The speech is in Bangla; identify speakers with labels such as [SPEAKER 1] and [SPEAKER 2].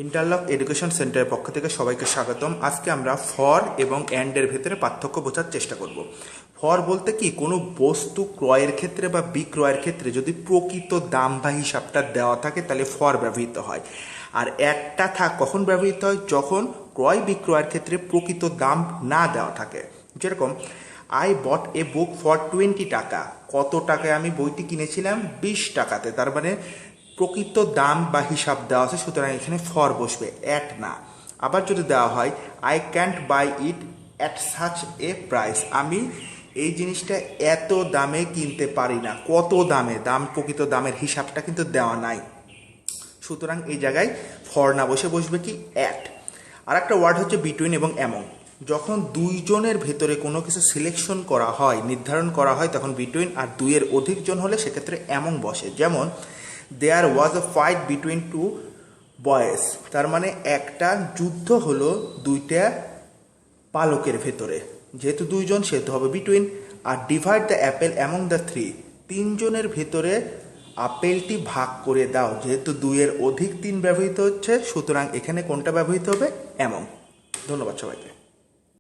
[SPEAKER 1] ইন্টারলক এডুকেশন সেন্টারের পক্ষ থেকে সবাইকে স্বাগতম। আজকে আমরা ফর এবং অ্যান্ডের ভেতরে পার্থক্য বোঝার চেষ্টা করব। ফর বলতে কি, কোনো বস্তু ক্রয়ের ক্ষেত্রে বা বিক্রয়ের ক্ষেত্রে যদি প্রকৃত দাম বা হিসাবটা দেওয়া থাকে তাহলে ফর ব্যবহৃত হয়। আর একটা কখন ব্যবহৃত হয়, যখন ক্রয় বিক্রয়ের ক্ষেত্রে প্রকৃত দাম না দেওয়া থাকে। যেরকম I bought A book for 20 টাকা, কত টাকায় আমি বইটি কিনেছিলাম, 20 টাকাতে, তার মানে প্রকৃত দাম বা হিসাব দেওয়া আছে, সুতরাং এখানে ফর বসবে, অ্যাট না। আবার যদি দেওয়া হয় I can't buy it at such a price, আমি এই জিনিসটা এত দামে কিনতে পারি না, কত দামে, প্রকৃত দামের হিসাবটা কিন্তু দেওয়া নাই, সুতরাং এই জায়গায় ফর না বসে বসবে কি, অ্যাট। আর একটা ওয়ার্ড হচ্ছে বিটুইন এবং অ্যামং। যখন দুইজনের ভেতরে কোনো কিছু সিলেকশন করা হয়, নির্ধারণ করা হয়, তখন বিটুইন, আর দুইয়ের অধিক জন হলে সেক্ষেত্রে অ্যামং বসে। যেমন দেয়ার ওয়াজ আ ফাইট বিটুইন টু বয়েজ, তার মানে একটা যুদ্ধ হলো দুইটা বালকের ভেতরে, যেহেতু দুইজন সেহেতু হবে বিটুইন। আর divide the apple among the three, তিনজনের ভেতরে আপেলটি ভাগ করে দাও, যেহেতু দুইয়ের অধিক তিন ব্যবহৃত হচ্ছে, সুতরাং এখানে কোনটা ব্যবহৃত হবে, অ্যামং। ধন্যবাদ সবাইকে।